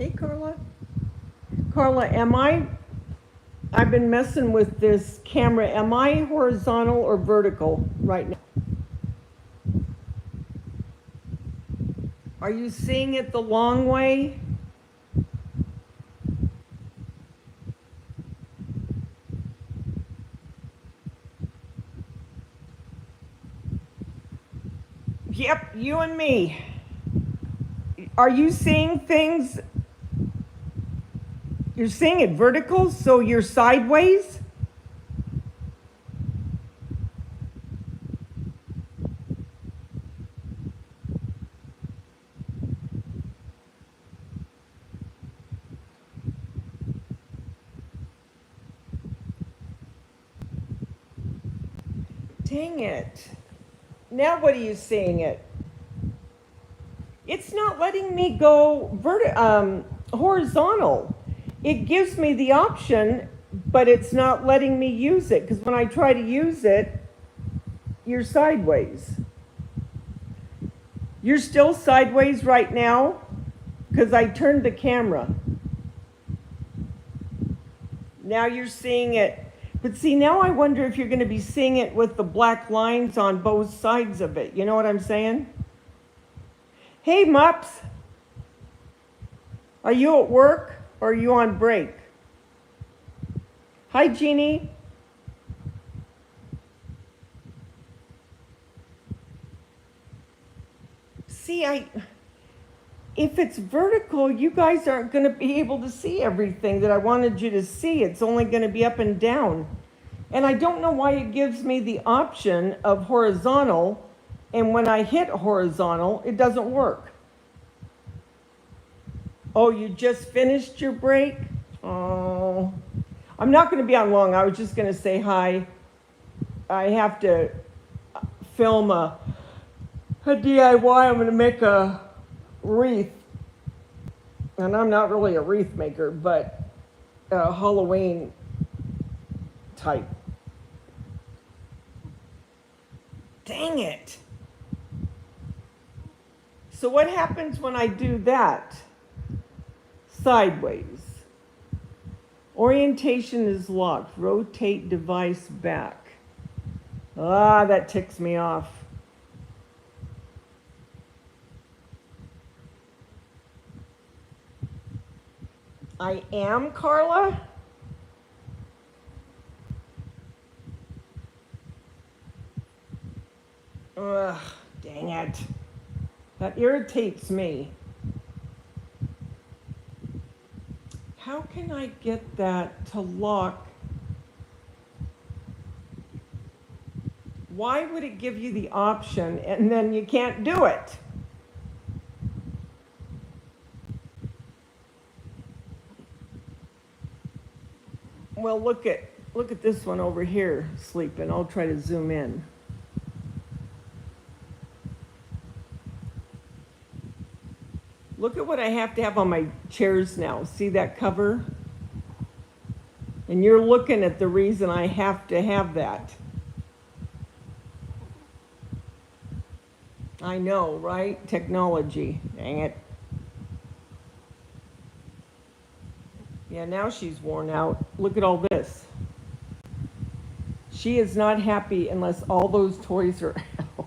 Hey, Carla. Carla, I've been messing with this camera. Am I horizontal or vertical right now? Are you seeing it the long way? Yep, you and me. Are you seeing things? You're seeing it vertical, so you're sideways? Dang it. Now what are you seeing it? It's not letting me go horizontal. It gives me the option, but it's not letting me use it, because when I try to use it, you're sideways. You're still sideways right now because I turned the camera. Now you're seeing it. But see, now I wonder if you're going to be seeing it with the black lines on both sides of it. You know what I'm saying? Hey, Mups. Are you at work or are you on break? Hi, Jeannie. See, if it's vertical, you guys aren't going to be able to see everything that I wanted you to see. It's only going to be up and down. And I don't know why it gives me the option of horizontal, and when I hit horizontal, it doesn't work. Oh, you just finished your break? Oh, I'm not going to be on long. I was just going to say hi. I have to film a DIY. I'm going to make a wreath. And I'm not really a wreath maker, but a Halloween type. Dang it. So what happens when I do that? Sideways. Orientation is locked. Rotate device back. Ah, that ticks me off. I am, Carla? Ugh, dang it. That irritates me. How can I get that to lock? Why would it give you the option and then you can't do it? Well, look at this one over here sleeping. I'll try to zoom in. Look at what I have to have on my chairs now. See that cover? And you're looking at the reason I have to have that. I know, right? Technology. Dang it. Yeah, now she's worn out. Look at all this. She is not happy unless all those toys are out.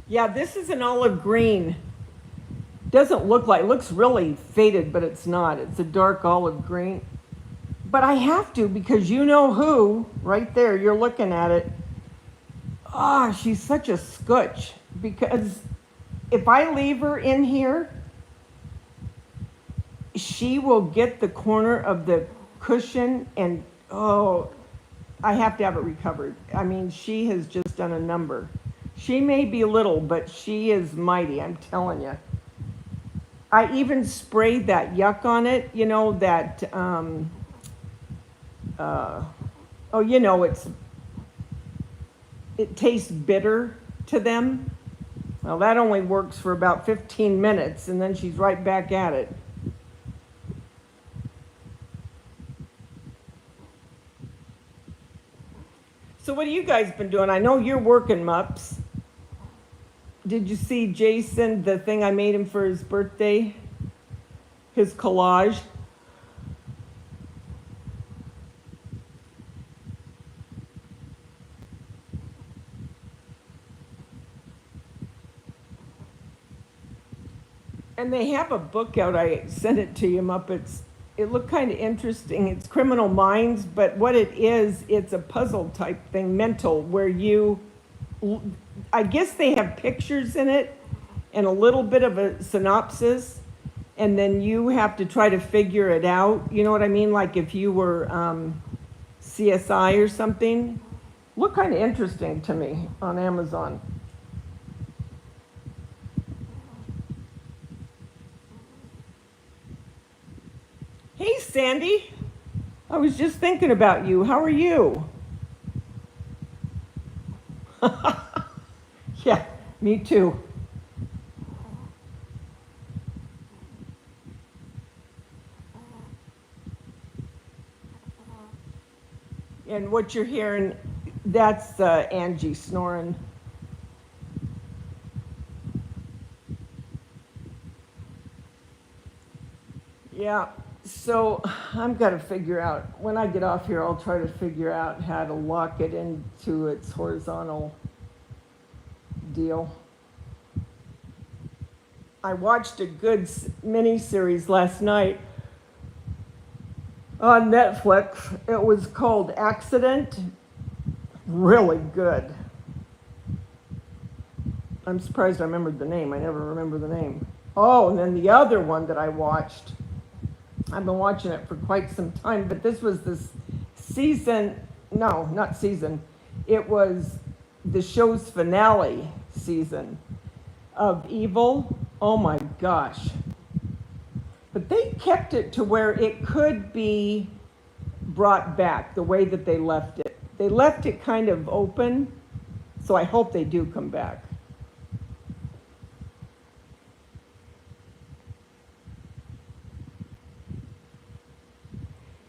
Yeah, this is an olive green. Doesn't look like, it looks really faded, but it's not. It's a dark olive green. But I have to, because you know who, right there, you're looking at it. Ah, she's such a scutch. Because if I leave her in here, she will get the corner of the cushion and, oh, I have to have it recovered. I mean, she has just done a number. She may be little, but she is mighty, I'm telling you. I even sprayed that yuck on it, you know, that, oh, you know, it tastes bitter to them. Well, that only works for about 15 minutes, and then she's right back at it. So what have you guys been doing? I know you're working, Mups. Did you see Jason, the thing I made him for his birthday? His collage? And they have a book out. I sent it to you, Muppets. It looked kind of interesting. It's Criminal Minds, but what it is, it's a puzzle type thing, mental, where I guess they have pictures in it and a little bit of a synopsis, and then you have to try to figure it out. You know what I mean? Like if you were CSI or something. Looked kind of interesting to me on Amazon. Hey, Sandy. I was just thinking about you. How are you? Yeah, me too. And what you're hearing, that's Angie snoring. Yeah, so I'm gonna figure out, when I get off here, I'll try to figure out how to lock it into its horizontal deal. I watched a good mini-series last night on Netflix. It was called Accident. Really good. I'm surprised I remembered the name. I never remember the name. Oh, and then the other one that I watched, I've been watching it for quite some time, but this was this season, no, not season. It was the show's finale season of Evil. Oh my gosh. But they kept it to where it could be brought back the way that they left it. They left it kind of open, so I hope they do come back.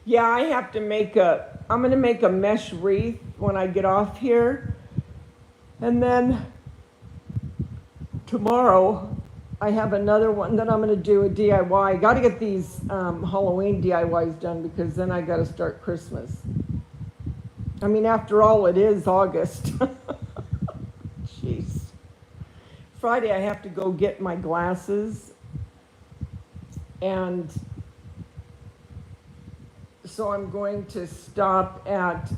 Yeah, I'm gonna make a mesh wreath when I get off here. And then tomorrow, I have another one that I'm gonna do a DIY. I gotta get these Halloween DIYs done because then I gotta start Christmas. I mean, after all, it is August. Jeez. Friday, I have to go get my glasses. And so I'm going to stop at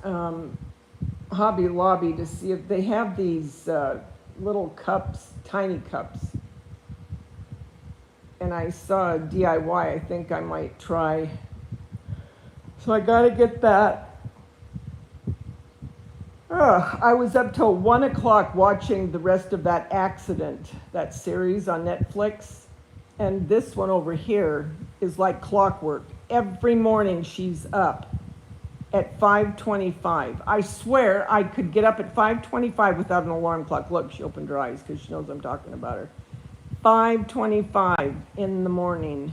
Hobby Lobby to see if they have these little cups, tiny cups. And I saw a DIY I think I might try. So I gotta get that. I was up till 1 o'clock watching the rest of that Accident, that series on Netflix. And this one over here is like clockwork. Every morning she's up at 5:25. I swear I could get up at 5:25 without an alarm clock. Look, she opened her eyes because she knows I'm talking about her. 5:25 in the morning.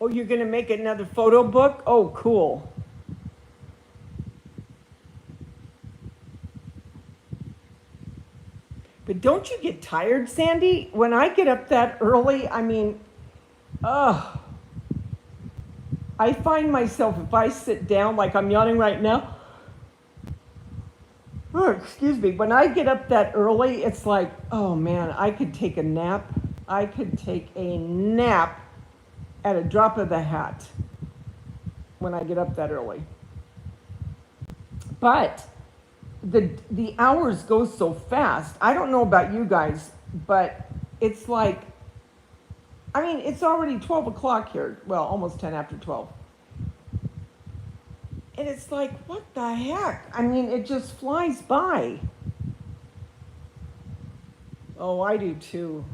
Oh, you're gonna make another photo book? Oh, cool. But don't you get tired, Sandy? When I get up that early, I mean, ugh. I find myself, if I sit down like I'm yawning right now, oh, excuse me, when I get up that early, it's like, oh man, I could take a nap. I could take a nap at a drop of the hat when I get up that early. But the hours go so fast. I don't know about you guys, but it's like, I mean, it's already 12 o'clock here. Well, almost 10 after 12. And it's like, what the heck? I mean, it just flies by. Oh, I do too.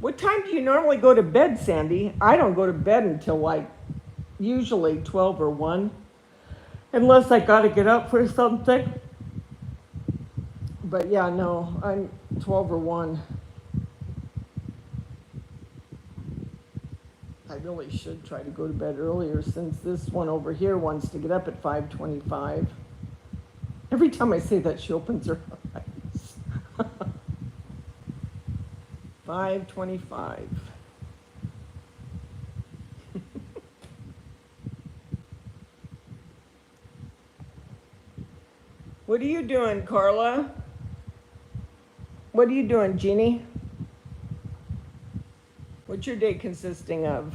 What time do you normally go to bed, Sandy? I don't go to bed until like usually 12 or 1, unless I got to get up for something. But yeah, no, I'm 12 or 1. I really should try to go to bed earlier since this one over here wants to get up at 5:25. Every time I say that, she opens her eyes. 5:25. What are you doing, Carla? What are you doing, Jeannie? What's your day consisting of?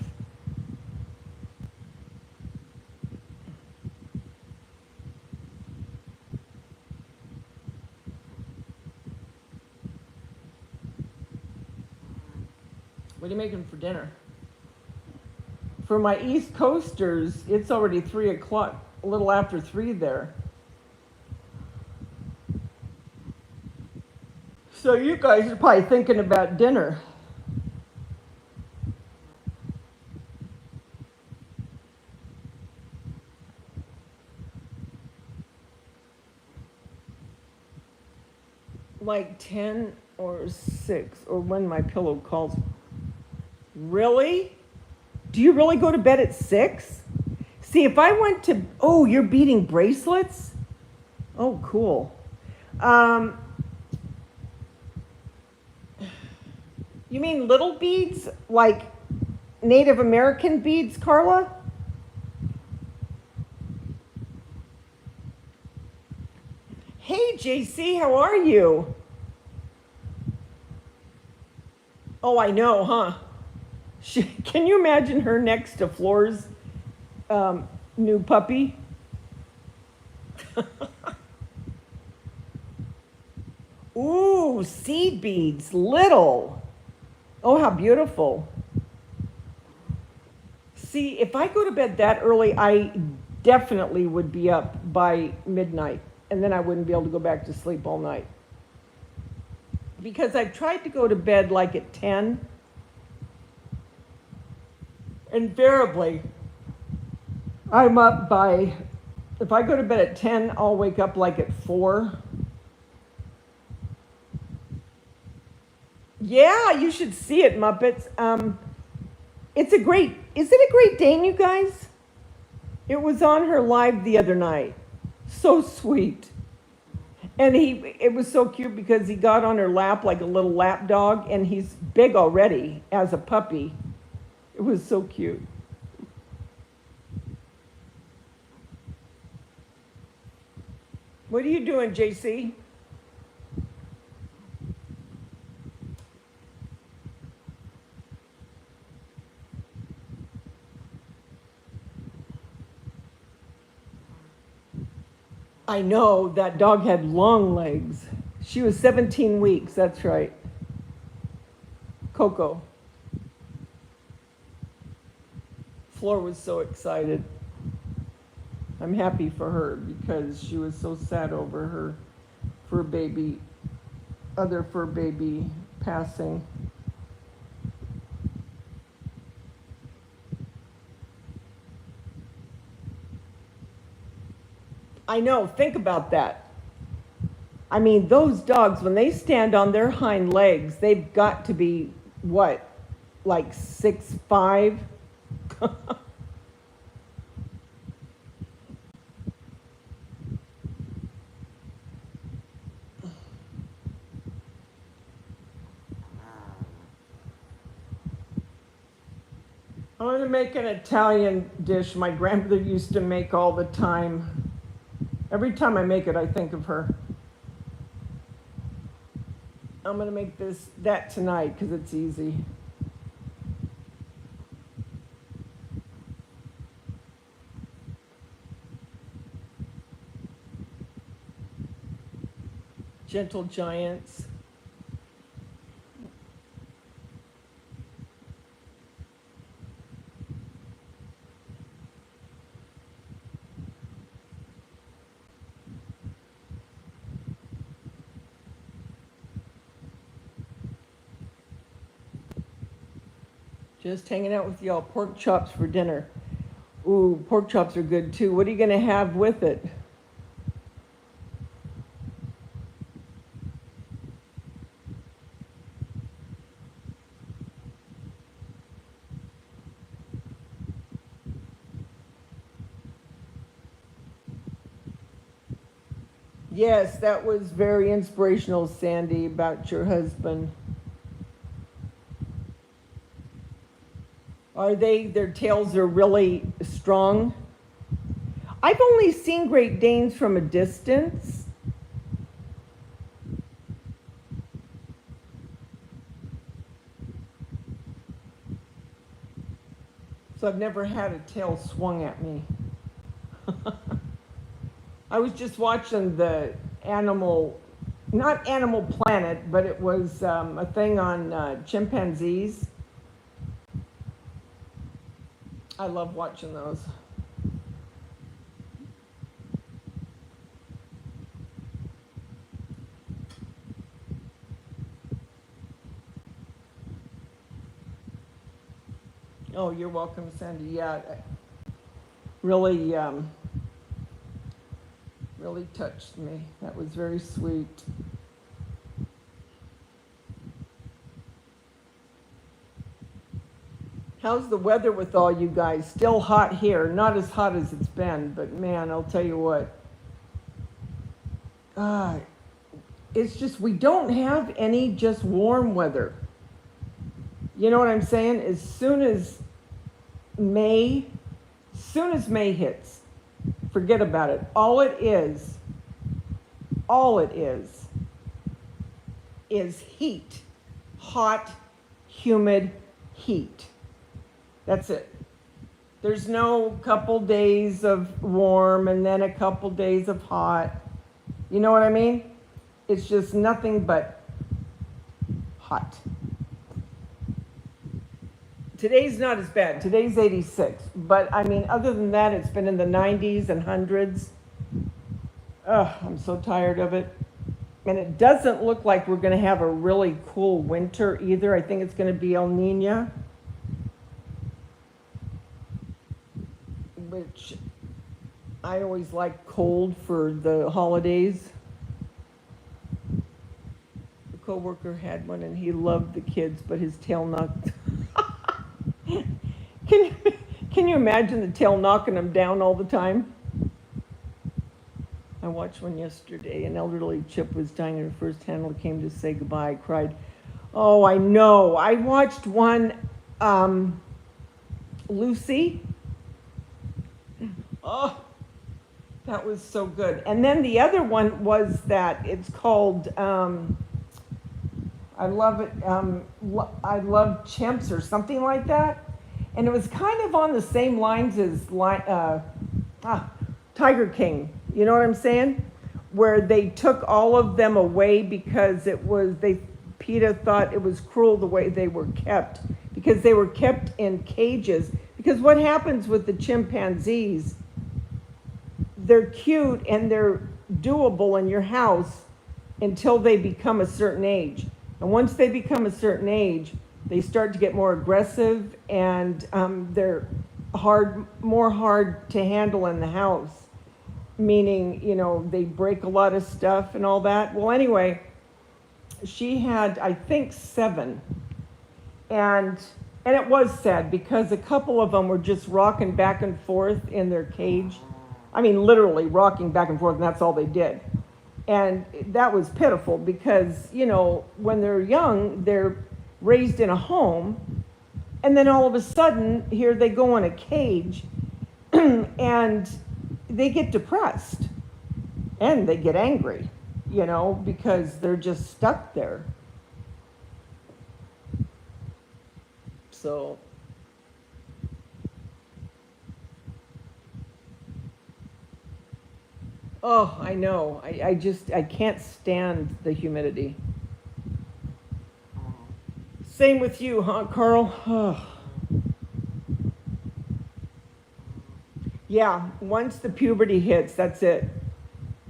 What are you making for dinner? For my East Coasters, it's already 3 o'clock, a little after 3 there. So you guys are probably thinking about dinner. Like 10 or 6, or when my pillow calls. Really? Do you really go to bed at 6? See, if I went to, oh, you're beading bracelets? Oh, cool. You mean little beads, like Native American beads, Carla? Hey, JC, how are you? Oh, I know, huh? Can you imagine her next to Floor's new puppy? Ooh, seed beads, little. Oh, how beautiful. See, if I go to bed that early, I definitely would be up by midnight, and then I wouldn't be able to go back to sleep all night. Because I've tried to go to bed like at 10. Invariably, I'm up by, if I go to bed at 10, I'll wake up like at 4. Yeah, you should see it, Muppets. Is it a Great Dane, you guys? It was on her live the other night. So sweet. And it was so cute because he got on her lap like a little lap dog, and he's big already as a puppy. It was so cute. What are you doing, JC? I know, that dog had long legs. She was 17 weeks, that's right. Coco. Floor was so excited. I'm happy for her because she was so sad over her other fur baby passing. I know, think about that. I mean, those dogs, when they stand on their hind legs, they've got to be, what, like 6'5"? I'm going to make an Italian dish my grandmother used to make all the time. Every time I make it, I think of her. I'm going to make that tonight because it's easy. Gentle Giants. Just hanging out with y'all. Pork chops for dinner. Ooh, pork chops are good too. What are you going to have with it? Yes, that was very inspirational, Sandy, about your husband. Their tails are really strong? I've only seen Great Danes from a distance. So I've never had a tail swung at me. I was just watching the not Animal Planet, but it was a thing on chimpanzees. I love watching those. Oh, you're welcome, Sandy. Yeah, really, really touched me. That was very sweet. How's the weather with all you guys? Still hot here. Not as hot as it's been, but man, I'll tell you what. It's just we don't have any just warm weather. You know what I'm saying? As soon as May hits, forget about it. All it is heat. Hot, humid heat. That's it. There's no couple days of warm and then a couple days of hot. You know what I mean? It's just nothing but hot. Today's not as bad. Today's 86. But I mean, other than that, it's been in the 90s and hundreds. Ugh, I'm so tired of it. And it doesn't look like we're going to have a really cool winter either. I think it's going to be El Nino, which I always like cold for the holidays. A coworker had one and he loved the kids, but his tail knocked. Can you imagine the tail knocking him down all the time? I watched one yesterday. An elderly chip was dying, and her first handler came to say goodbye. I cried. Oh, I know. I watched one, Lucy. Oh, that was so good. And then the other one was that it's called, I love it, I Love Chimps or something like that. And it was kind of on the same lines as Tiger King. You know what I'm saying? Where they took all of them away because PETA thought it was cruel the way they were kept, because they were kept in cages. Because what happens with the chimpanzees, they're cute and they're doable in your house until they become a certain age. And once they become a certain age, they start to get more aggressive, and they're more hard to handle in the house. Meaning, you know, they break a lot of stuff and all that. Well, anyway, she had, I think, 7. And it was sad because a couple of them were just rocking back and forth in their cage. I mean, literally rocking back and forth, and that's all they did. And that was pitiful because, you know, when they're young, they're raised in a home, and then all of a sudden, here they go in a cage, and they get depressed, and they get angry, you know, because they're just stuck there. So, oh, I know. I can't stand the humidity. Same with you, huh, Carl? Oh. Yeah, once the puberty hits, that's it.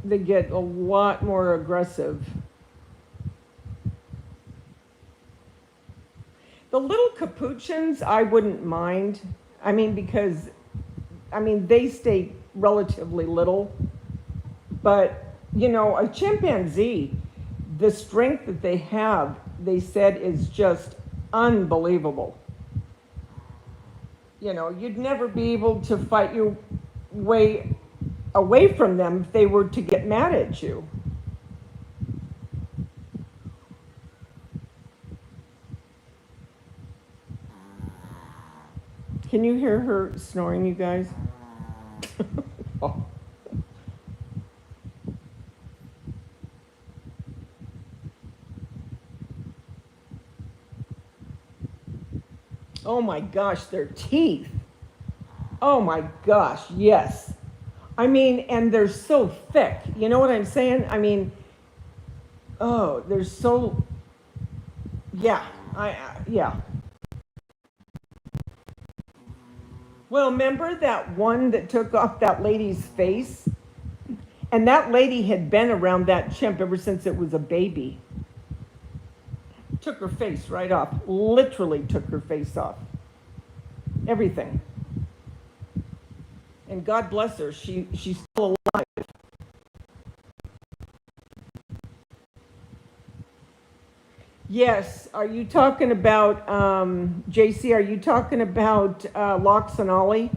They get a lot more aggressive. The little capuchins, I wouldn't mind. I mean, because, they stay relatively little. But, you know, a chimpanzee, the strength that they have, they said, is just unbelievable. You know, you'd never be able to fight your way away from them if they were to get mad at you. Can you hear her snoring, you guys? Oh. Oh my gosh, their teeth. Oh my gosh, yes. I mean, and they're so thick. You know what I'm saying? I mean, oh, they're so, yeah, yeah. Well, remember that one that took off that lady's face? And that lady had been around that chimp ever since it was a baby. Took her face right off. Literally took her face off. Everything. And God bless her, she's still alive. Yes, are you talking about, JC, are you talking about Lox and Ollie?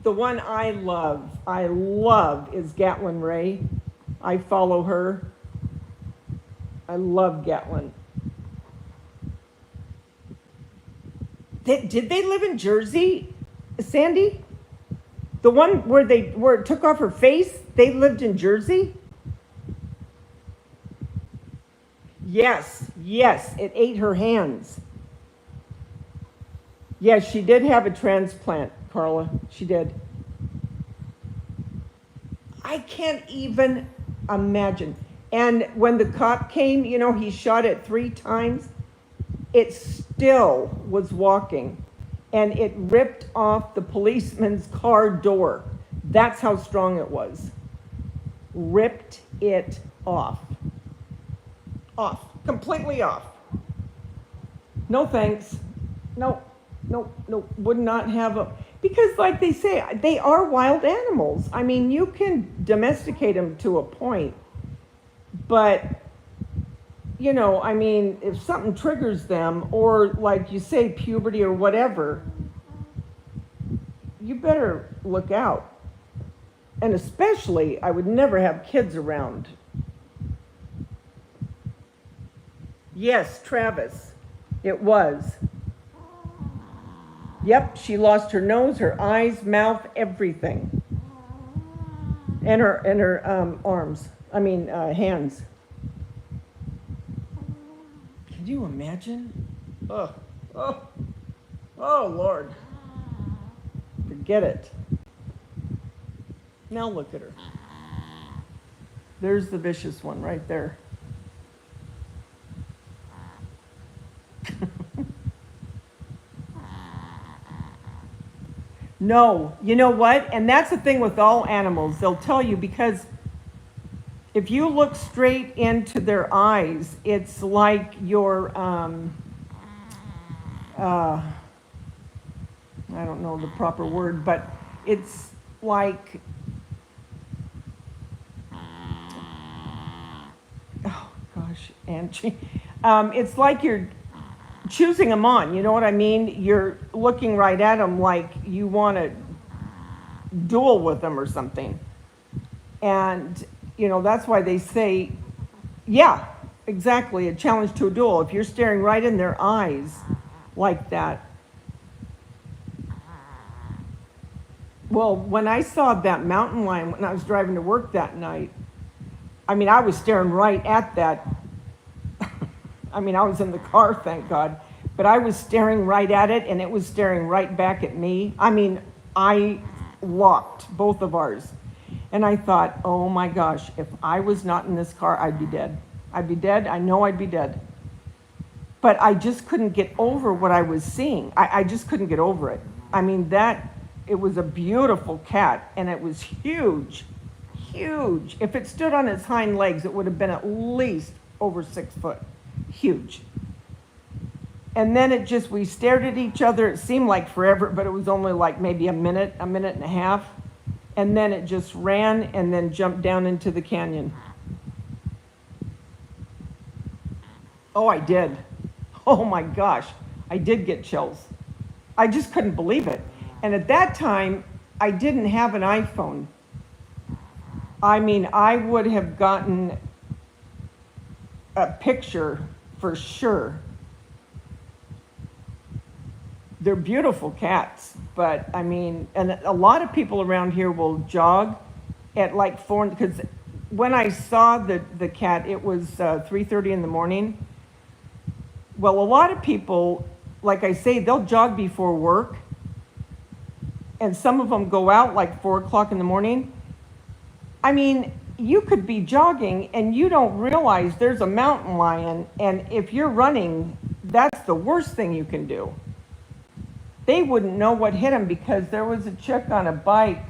The one I love is Gatlin Ray. I follow her. I love Gatlin. Did they live in Jersey, Sandy? The one where it took off her face, they lived in Jersey? Yes, it ate her hands. Yes, she did have a transplant, Carla. She did. I can't even imagine. And when the cop came, you know, he shot it 3 times. It still was walking. And it ripped off the policeman's car door. That's how strong it was. Ripped it off. Off. Completely off. No thanks. No. Would not have a... Because like they say, they are wild animals. I mean, you can domesticate them to a point. But, you know, I mean, if something triggers them, or like you say, puberty or whatever, you better look out. And especially, I would never have kids around. Yes, Travis, it was. Yep, she lost her nose, her eyes, mouth, everything. And her arms. Hands. Can you imagine? Oh, Lord. Forget it. Now look at her. There's the vicious one right there. No, you know what? And that's the thing with all animals. They'll tell you, because if you look straight into their eyes, it's like you're, I don't know the proper word, but it's like, oh gosh, Angie, it's like you're choosing them on, you know what I mean? You're looking right at them like you want to duel with them or something. And, you know, that's why they say, yeah, exactly, a challenge to a duel. If you're staring right in their eyes like that. Well, when I saw that mountain lion when I was driving to work that night, I mean, I was staring right at that. I mean, I was in the car, thank God, but I was staring right at it, and it was staring right back at me. I mean, I locked both of ours. And I thought, oh my gosh, if I was not in this car, I'd be dead. I'd be dead. I know I'd be dead. But I just couldn't get over what I was seeing. I just couldn't get over it. I mean, it was a beautiful cat, and it was huge, huge. If it stood on its hind legs, it would have been at least over 6 foot. Huge. And then we stared at each other. It seemed like forever, but it was only like maybe a minute and a half. And then it just ran and then jumped down into the canyon. Oh, I did. Oh my gosh, I did get chills. I just couldn't believe it. And at that time, I didn't have an iPhone. I mean, I would have gotten a picture for sure. They're beautiful cats, but I mean, and a lot of people around here will jog at like 4, because when I saw the cat, it was 3:30 in the morning. Well, a lot of people, like I say, they'll jog before work, and some of them go out like 4 o'clock in the morning. I mean, you could be jogging and you don't realize there's a mountain lion, and if you're running, that's the worst thing you can do. They wouldn't know what hit them, because there was a chick on a bike,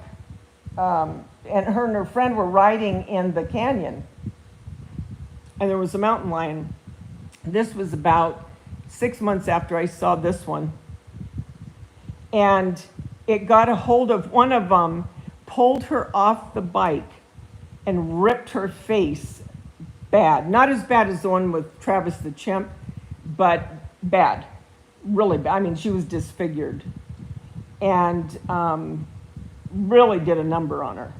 and her friend were riding in the canyon, and there was a mountain lion. This was about 6 months after I saw this one. And it got a hold of one of them, pulled her off the bike, and ripped her face bad. Not as bad as the one with Travis the chimp, but bad. Really bad. I mean, she was disfigured. And really did a number on her.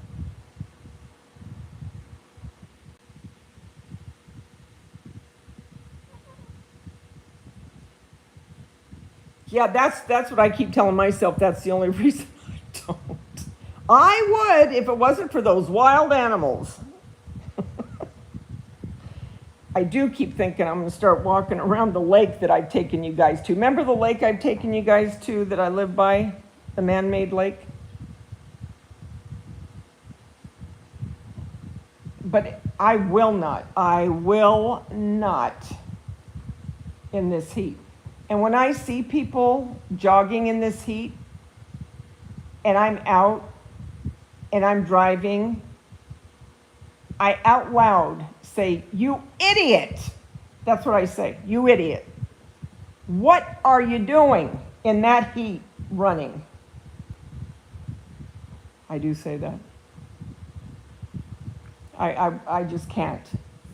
Yeah, that's what I keep telling myself. That's the only reason I don't. I would if it wasn't for those wild animals. I do keep thinking I'm going to start walking around the lake that I've taken you guys to. Remember the lake I've taken you guys to that I live by? The man-made lake? But I will not in this heat. And when I see people jogging in this heat, and I'm out, and I'm driving, I out loud say, "You idiot!" That's what I say, "You idiot. What are you doing in that heat running?" I do say that. I just can't.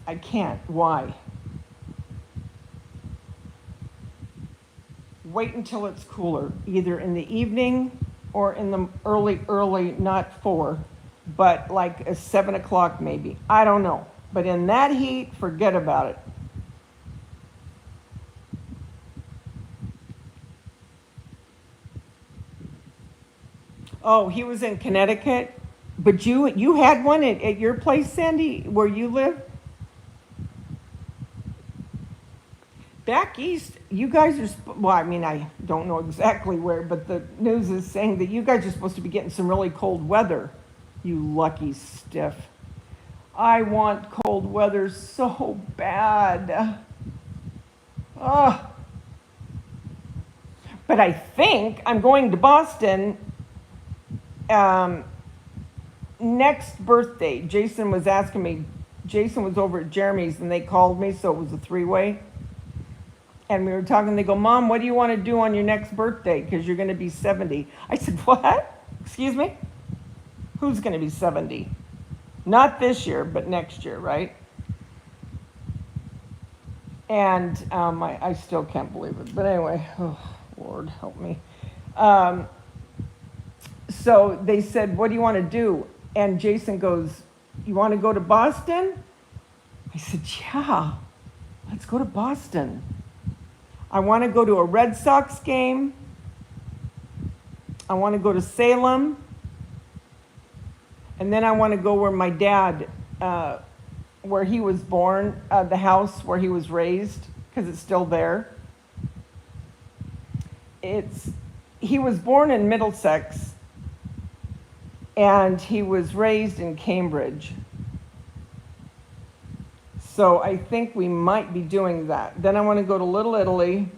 I can't. Why? Wait until it's cooler, either in the evening or in the early, not 4, but like a 7 o'clock maybe. I don't know. But in that heat, forget about it. Oh, he was in Connecticut? But you had one at your place, Sandy, where you live? Back east, you guys are, well, I mean, I don't know exactly where, but the news is saying that you guys are supposed to be getting some really cold weather. You lucky stiff. I want cold weather so bad. Oh. But I think I'm going to Boston next birthday. Jason was asking me, Jason was over at Jeremy's and they called me, so it was a 3-way. And we were talking, they go, "Mom, what do you want to do on your next birthday? Because you're going to be 70. I said, "What? Excuse me? Who's going to be 70? Not this year, but next year, right?" And I still can't believe it. But anyway, oh, Lord, help me. So they said, "What do you want to do?" And Jason goes, "You want to go to Boston?" I said, "Yeah, let's go to Boston. I want to go to a Red Sox game. I want to go to Salem. And then I want to go where my dad, where he was born, the house where he was raised, because it's still there. He was born in Middlesex, and he was raised in Cambridge. So I think we might be doing that. Then I want to go to Little Italy.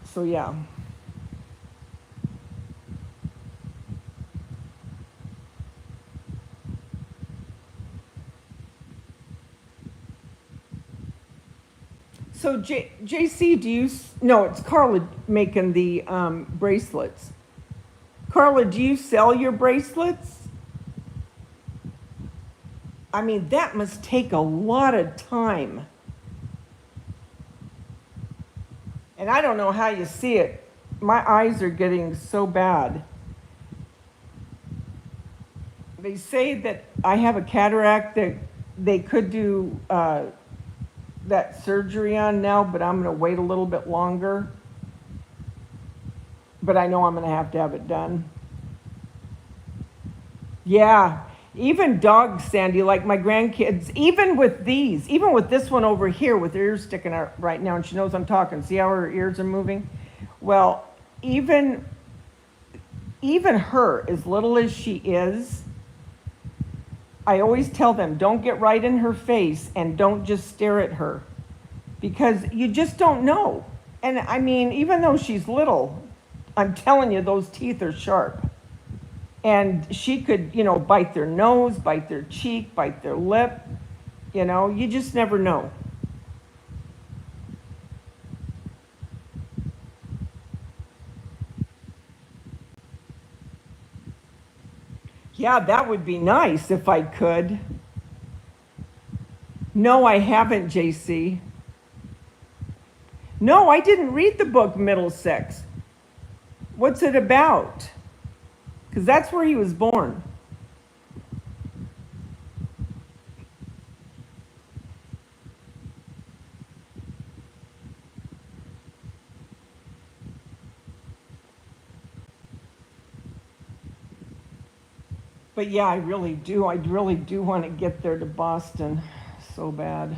So yeah. So JC, no, it's Carla making the bracelets. Carla, do you sell your bracelets? I mean, that must take a lot of time. And I don't know how you see it. My eyes are getting so bad. They say that I have a cataract, that they could do that surgery on now, but I'm going to wait a little bit longer. But I know I'm going to have it done. Yeah, even dogs, Sandy, like my grandkids, even with these, even with this one over here with her ears sticking out right now, and she knows I'm talking. See how her ears are moving? Well, even her, as little as she is, I always tell them, don't get right in her face and don't just stare at her, because you just don't know. And I mean, even though she's little, I'm telling you, those teeth are sharp. And she could, bite their nose, bite their cheek, bite their lip. You just never know. Yeah, that would be nice if I could. No, I haven't, JC. No, I didn't read the book Middlesex. What's it about? Because that's where he was born. But yeah, I really do want to get there to Boston so bad.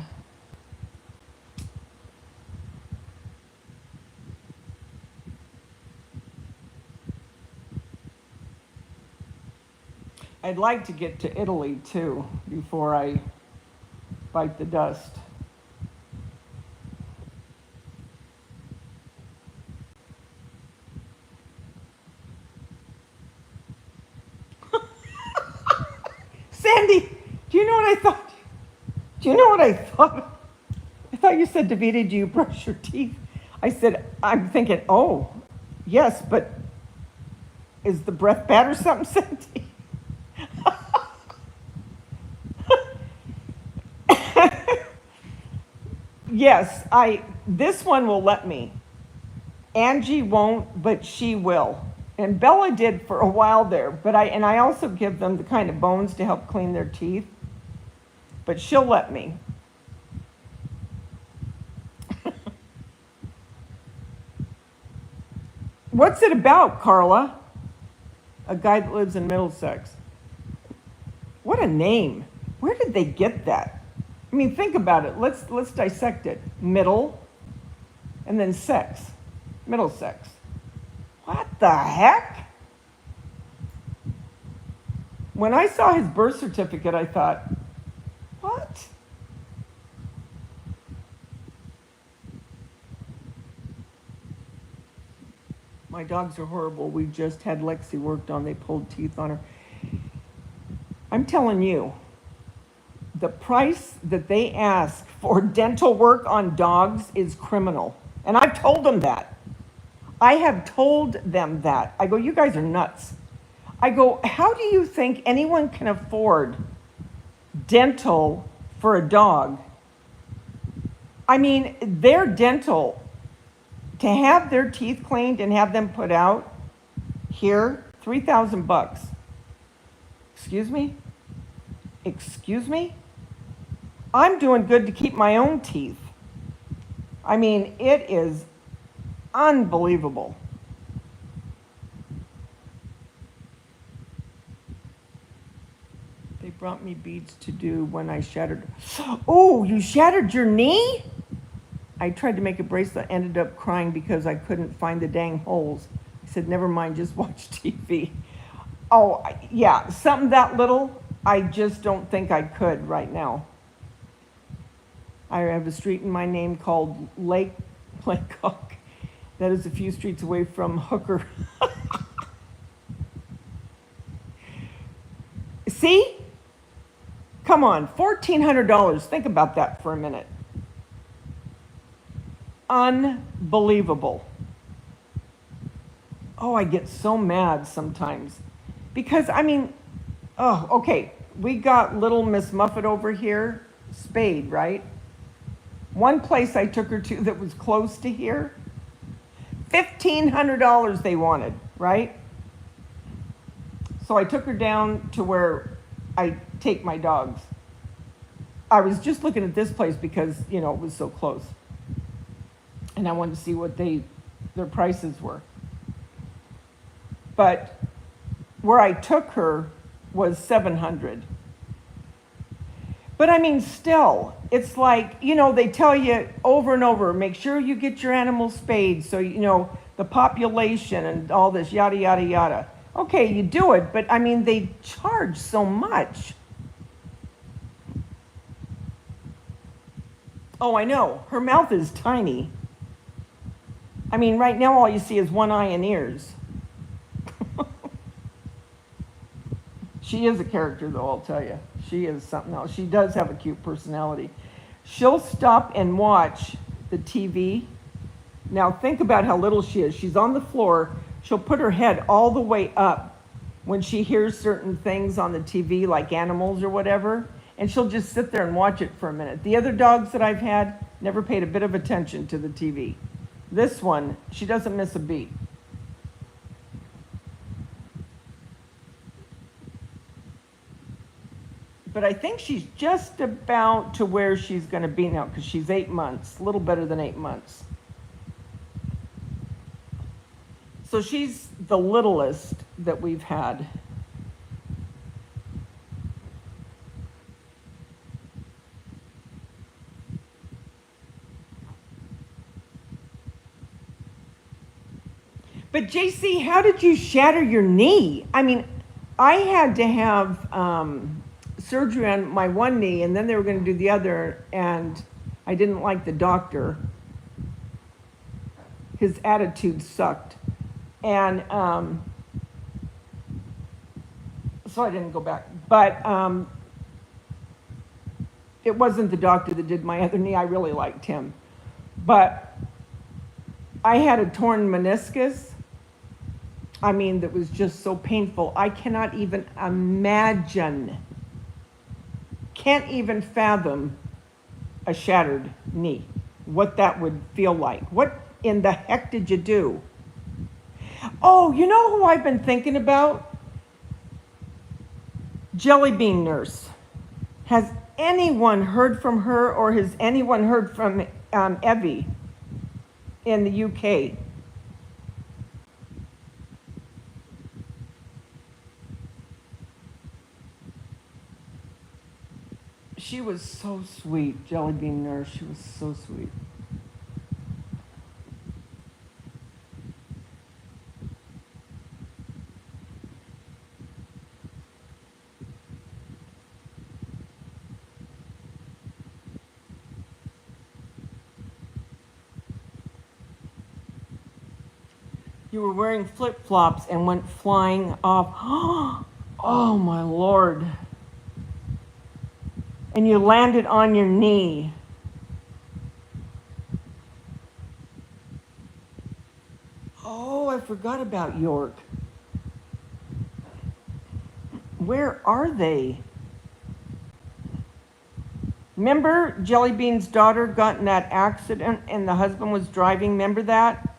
I'd like to get to Italy too before I bite the dust. Sandy, do you know what I thought? Do you know what I thought? I thought you said, Davida, do you brush your teeth? I said, I'm thinking, oh, yes, but is the breath bad or something, Sandy? Yes, this one will let me. Angie won't, but she will. And Bella did for a while there, but I also give them the kind of bones to help clean their teeth. But she'll let me. What's it about, Carla? A guy that lives in Middlesex. What a name. Where did they get that? I mean, think about it. Let's dissect it. Middle, and then sex. Middlesex. What the heck? When I saw his birth certificate, I thought, what? My dogs are horrible. We just had Lexi worked on. They pulled teeth on her. I'm telling you, the price that they ask for dental work on dogs is criminal. And I've told them that. I have told them that. I go, you guys are nuts. I go, how do you think anyone can afford dental for a dog? I mean, their dental, to have their teeth cleaned and have them put out here, $3,000. Excuse me? Excuse me? I'm doing good to keep my own teeth. I mean, it is unbelievable. They brought me beads to do when I shattered. Oh, you shattered your knee? I tried to make a bracelet, ended up crying because I couldn't find the dang holes. I said, never mind, just watch TV. Oh, yeah, something that little, I just don't think I could right now. I have a street in my name called Lake Cook. That is a few streets away from Hooker. See? Come on, $1,400. Think about that for a minute. Unbelievable. Oh, I get so mad sometimes. Because, I mean, oh, okay. We got little Miss Muffet over here, spayed, right? One place I took her to that was close to here, $1,500 they wanted, right? So I took her down to where I take my dogs. I was just looking at this place because, you know, it was so close. And I wanted to see what their prices were. But where I took her was $700. But I mean, still, it's like, you know, they tell you over and over, make sure you get your animals spayed, so, you know, the population and all this, yada, yada, yada. Okay, you do it, but I mean, they charge so much. Oh, I know, her mouth is tiny. I mean, right now all you see is one eye and ears. She is a character, though, I'll tell you. She is something else. She does have a cute personality. She'll stop and watch the TV. Now, think about how little she is. She's on the floor. She'll put her head all the way up when she hears certain things on the TV, like animals or whatever, and she'll just sit there and watch it for a minute. The other dogs that I've had never paid a bit of attention to the TV. This one, she doesn't miss a beat. But I think she's just about to where she's going to be now, because she's 8 months, a little better than 8 months. So she's the littlest that we've had. But JC, how did you shatter your knee? I mean, I had to have surgery on my one knee, and then they were going to do the other, and I didn't like the doctor. His attitude sucked. And so I didn't go back. But it wasn't the doctor that did my other knee. I really liked him. But I had a torn meniscus. I mean, that was just so painful. I cannot even imagine, can't even fathom a shattered knee, what that would feel like. What in the heck did you do? Oh, you know who I've been thinking about? Jelly Bean Nurse. Has anyone heard from her, or has anyone heard from Evie in the UK? She was so sweet, Jelly Bean Nurse. She was so sweet. You were wearing flip-flops and went flying off. Oh, my Lord. And you landed on your knee. Oh, I forgot about York. Where are they? Remember Jelly Bean's daughter got in that accident and the husband was driving? Remember that?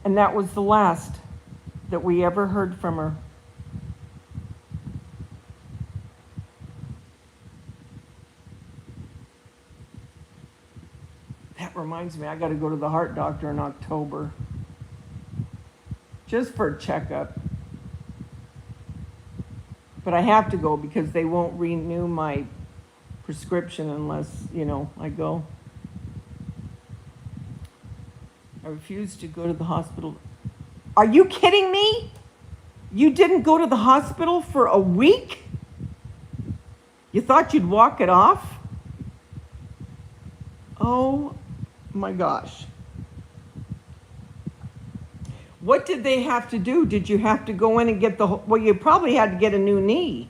And that was the last that we ever heard from her. That reminds me, I got to go to the heart doctor in October. Just for a checkup. But I have to go because they won't renew my prescription unless, I go. I refuse to go to the hospital. Are you kidding me? You didn't go to the hospital for a week? You thought you'd walk it off? Oh my gosh. What did they have to do? Did you have to go in and get well, you probably had to get a new knee.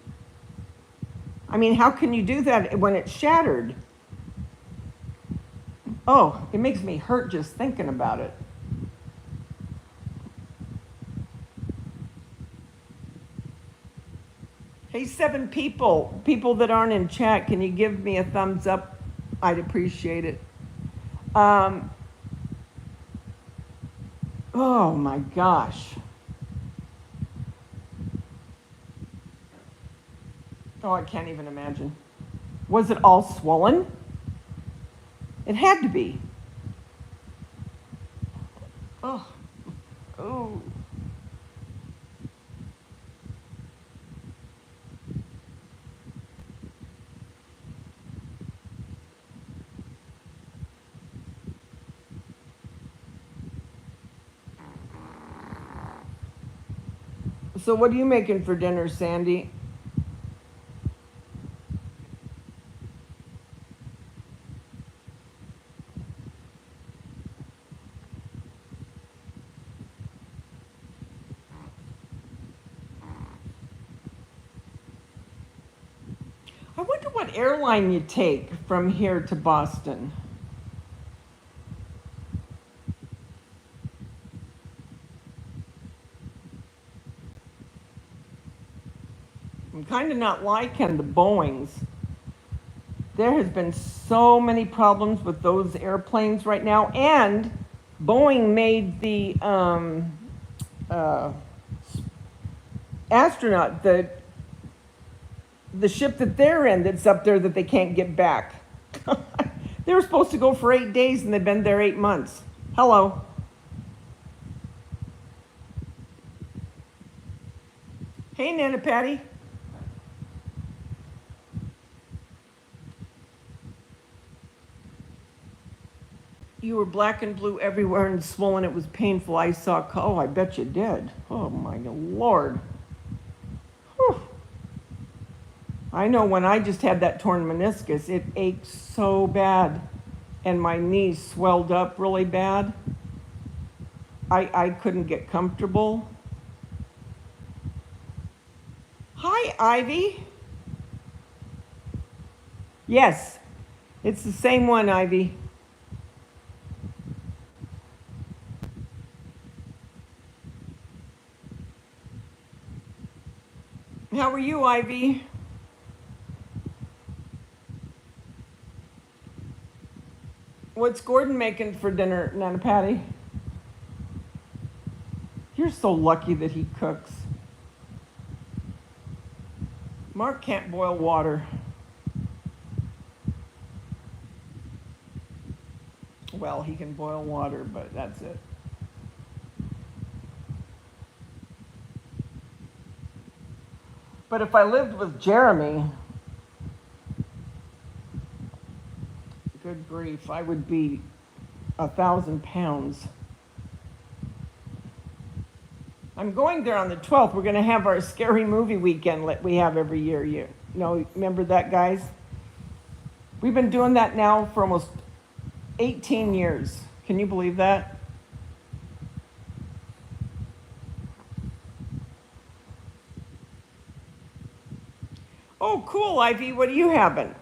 I mean, how can you do that when it's shattered? Oh, it makes me hurt just thinking about it. Hey, 7 people that aren't in chat, can you give me a thumbs up? I'd appreciate it. Oh my gosh. Oh, I can't even imagine. Was it all swollen? It had to be. Oh. Oh. So what are you making for dinner, Sandy? I wonder what airline you take from here to Boston. I'm kind of not liking the Boeings. There has been so many problems with those airplanes right now, and Boeing made the uh, astronaut the ship that they're in that's up there that they can't get back. They were supposed to go for 8 days and they've been there 8 months. Hello. Hey, Nana Patty. You were black and blue everywhere and swollen. It was painful. I saw. Oh, I bet you did. Oh, my Lord. Whew. I know when I just had that torn meniscus, it ached so bad. And my knees swelled up really bad. I couldn't get comfortable. Hi, Ivy. Yes, it's the same one, Ivy. How are you, Ivy? What's Gordon making for dinner, Nana Patty? You're so lucky that he cooks. Mark can't boil water. Well, he can boil water, but that's it. But if I lived with Jeremy, good grief, I would be 1,000 pounds. I'm going there on the 12th. We're going to have our scary movie weekend that we have every year. You know, remember that, guys? We've been doing that now for almost 18 years. Can you believe that? Oh, cool, Ivy. What are you having?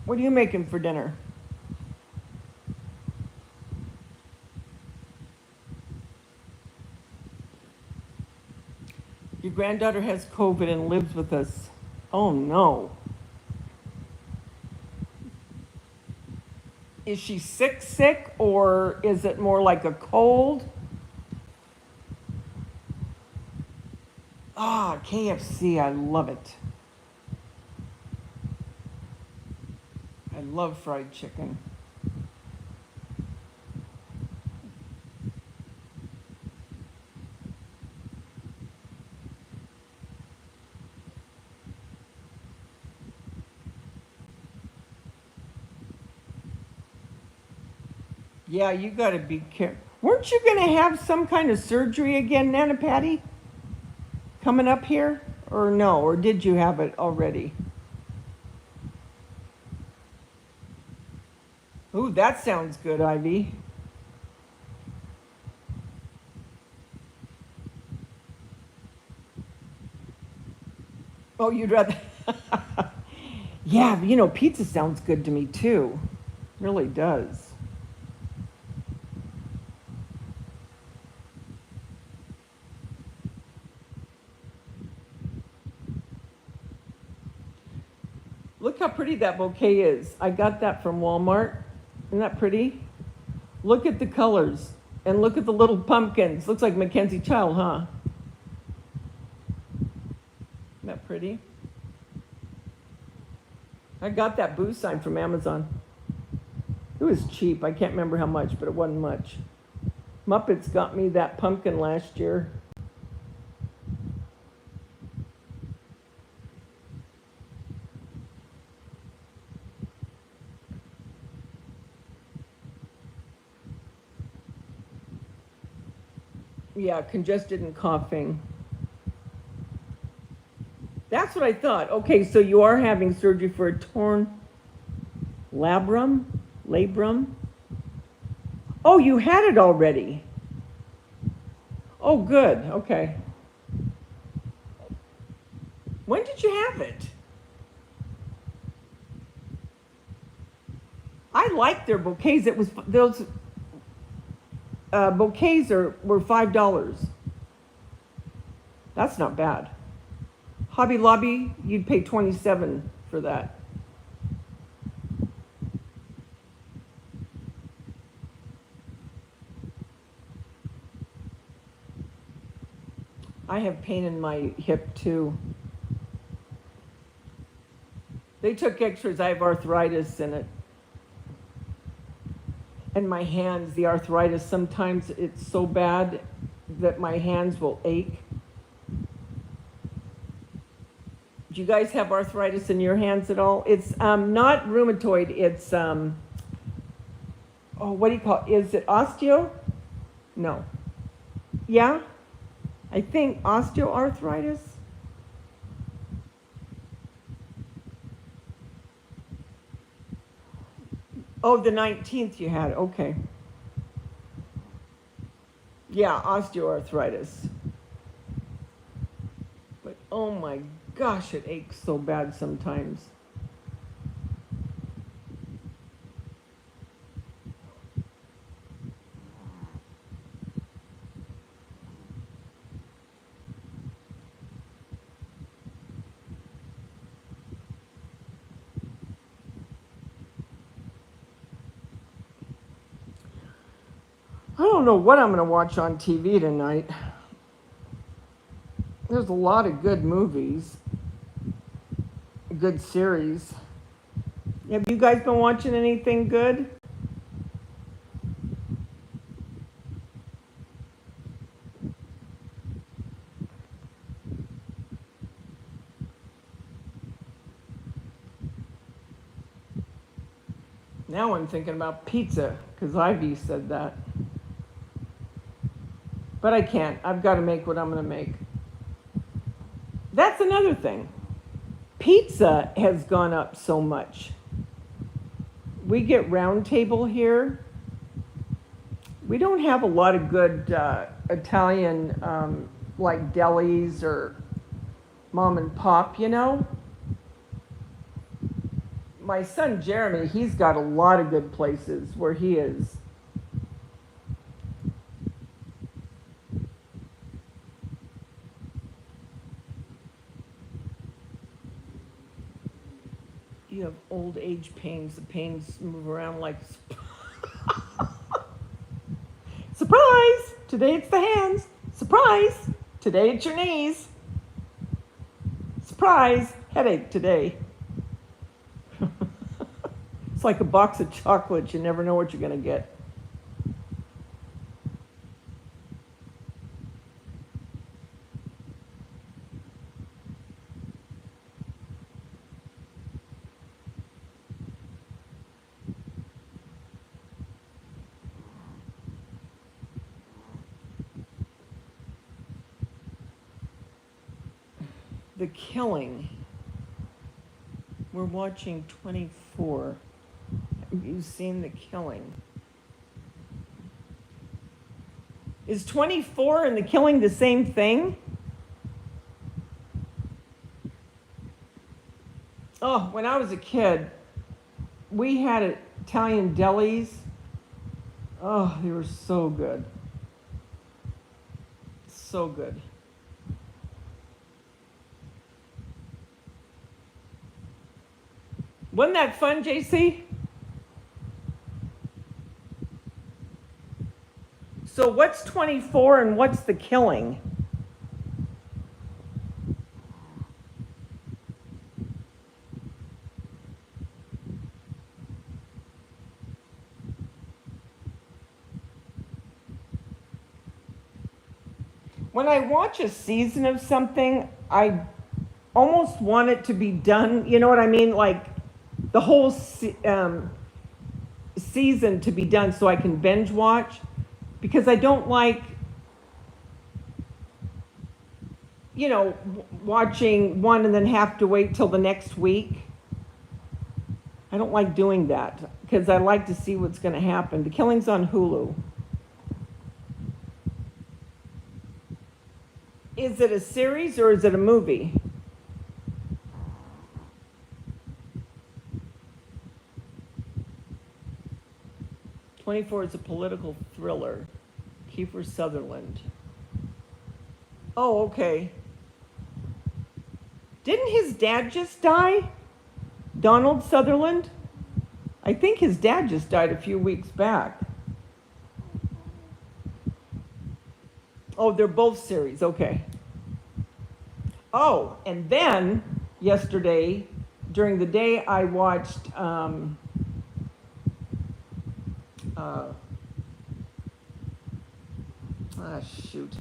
What are you making for dinner? Your granddaughter has COVID and lives with us. Oh, no. Is she sick, or is it more like a cold? Ah, KFC, I love it. I love fried chicken. Yeah, you got to be careful. Weren't you going to have some kind of surgery again, Nana Patty? Coming up here? Or no? Or did you have it already? Ooh, that sounds good, Ivy. Oh, you'd rather. Yeah, you know, pizza sounds good to me too. Really does. Look how pretty that bouquet is. I got that from Walmart. Isn't that pretty? Look at the colors and look at the little pumpkins. Looks like Mackenzie Child, huh? Isn't that pretty? I got that boo sign from Amazon. It was cheap. I can't remember how much, but it wasn't much. Muppets got me that pumpkin last year. Yeah, congested and coughing. That's what I thought. Okay, so you are having surgery for a torn labrum? Labrum? Oh, you had it already. Oh, good. Okay. When did you have it? I like their bouquets. It was those bouquets were $5. That's not bad. Hobby Lobby, you'd pay $27 for that. I have pain in my hip too. They took x-rays. I have arthritis in it. And my hands, the arthritis, sometimes it's so bad that my hands will ache. Do you guys have arthritis in your hands at all? It's not rheumatoid, it's, what do you call it? Is it osteo? No. Yeah? I think osteoarthritis? Oh, the 19th you had, okay. Yeah, osteoarthritis. But oh my gosh, it aches so bad sometimes. I don't know what I'm going to watch on TV tonight. There's a lot of good movies, good series. Have you guys been watching anything good? Now I'm thinking about pizza, because Ivy said that. But I can't. I've got to make what I'm going to make. That's another thing. Pizza has gone up so much. We get Round Table here. We don't have a lot of good Italian, like delis or mom and pop, you know? My son Jeremy, he's got a lot of good places where he is. You have old age pains. The pains move around like surprise! Today it's the hands. Surprise! Today it's your knees. Surprise! Headache today. It's like a box of chocolates. You never know what you're going to get. The Killing. We're watching 24. Have you seen The Killing? Is 24 and The Killing the same thing? Oh, when I was a kid, we had Italian delis. Oh, they were so good. So good. Wasn't that fun, JC? So what's 24 and what's The Killing? When I watch a season of something, I almost want it to be done. You know what I mean? Like the whole season to be done so I can binge watch, because I don't like, watching one and then have to wait till the next week. I don't like doing that because I like to see what's going to happen. The Killing's on Hulu. Is it a series or is it a movie? "24" is a political thriller. Kiefer Sutherland. Oh, okay. Didn't his dad just die? Donald Sutherland? I think his dad just died a few weeks back. Oh, they're both series, okay. Oh, and then yesterday, during the day, I watched shoot.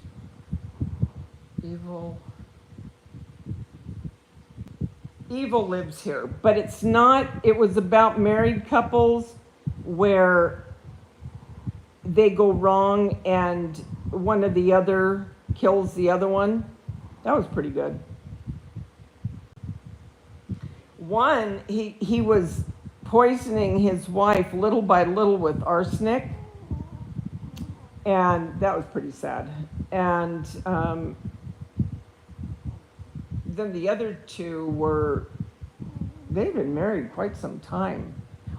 Evil Lives Here, but it's not, it was about married couples where they go wrong and one of the other kills the other one. That was pretty good. One, he was poisoning his wife little by little with arsenic, and that was pretty sad. And then the other two they've been married quite some time.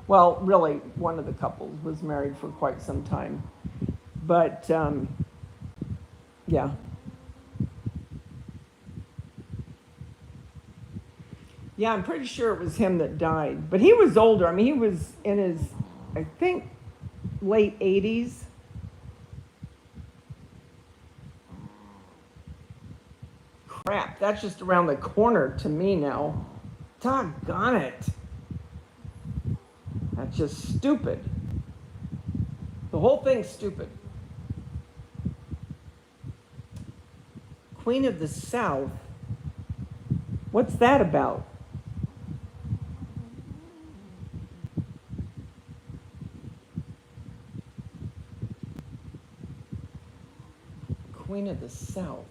Well, really, one of the couples was married for quite some time. But, yeah. Yeah, I'm pretty sure it was him that died. But he was older. I mean, he was in his, I think, late 80s. Crap, that's just around the corner to me now. Doggone it. That's just stupid. The whole thing's stupid. Queen of the South. What's that about? Queen of the South.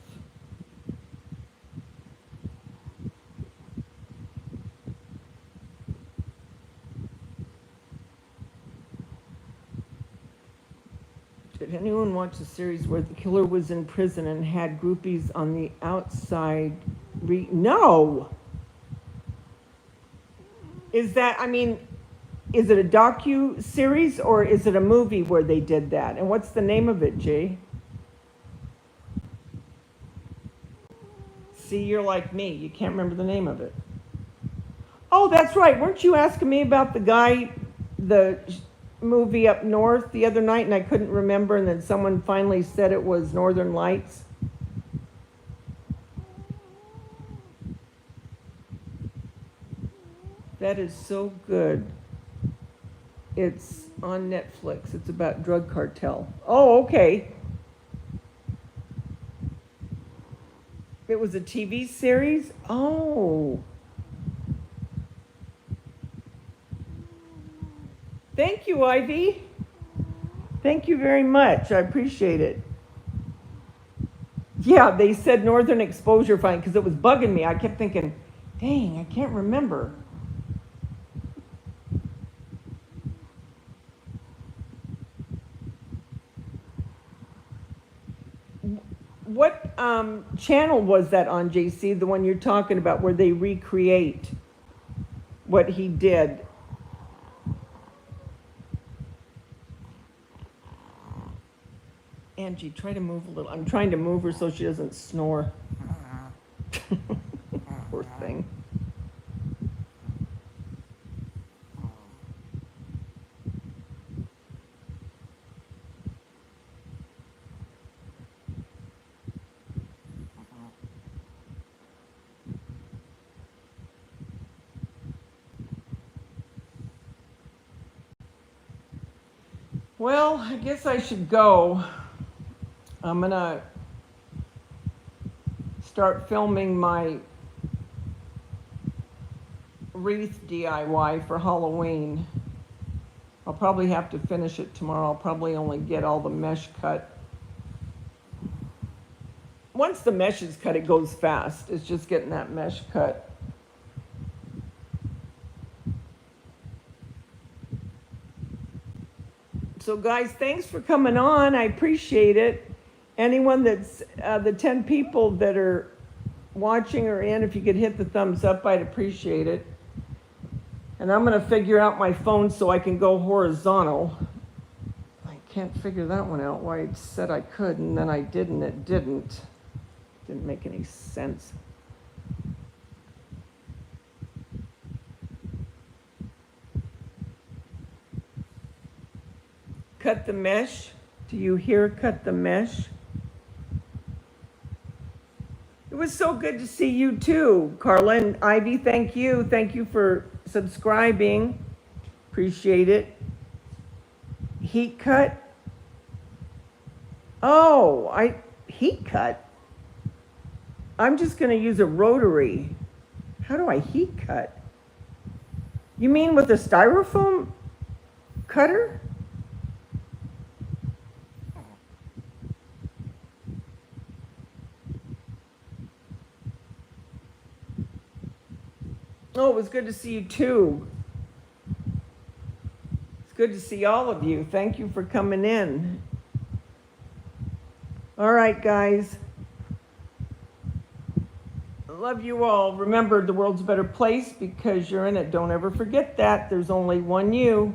Did anyone watch the series where the killer was in prison and had groupies on the outside? No! Is that, I mean, is it a docu-series or is it a movie where they did that? And what's the name of it, Jay? See, you're like me. You can't remember the name of it. Oh, that's right. Weren't you asking me about the movie up north the other night, and I couldn't remember, and then someone finally said it was Northern Lights? That is so good. It's on Netflix. It's about drug cartel. Oh, okay. It was a TV series? Oh. Thank you, Ivy. Thank you very much. I appreciate it. Yeah, they said Northern Exposure Fine because it was bugging me. I kept thinking, dang, I can't remember. What channel was that on, JC? The one you're talking about where they recreate what he did? Angie, try to move a little. I'm trying to move her so she doesn't snore. Poor thing. Well, I guess I should go. I'm gonna start filming my wreath DIY for Halloween. I'll probably have to finish it tomorrow. I'll probably only get all the mesh cut. Once the mesh is cut, it goes fast. It's just getting that mesh cut. So guys, thanks for coming on. I appreciate it. Anyone that's, the 10 people that are watching or in, if you could hit the thumbs up, I'd appreciate it. And I'm going to figure out my phone so I can go horizontal. I can't figure that one out, why it said I could, and then I didn't, it didn't. Didn't make any sense. Cut the mesh. Do you hear cut the mesh? It was so good to see you too, Carla and Ivy. Thank you. Thank you for subscribing. Appreciate it. Heat cut. Oh, heat cut. I'm just going to use a rotary. How do I heat cut? You mean with a styrofoam cutter? Oh, it was good to see you too. It's good to see all of you. Thank you for coming in. All right, guys. I love you all. Remember, the world's a better place because you're in it. Don't ever forget that. There's only one you,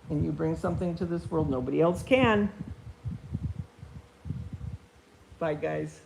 and you bring something to this world nobody else can. Bye, guys.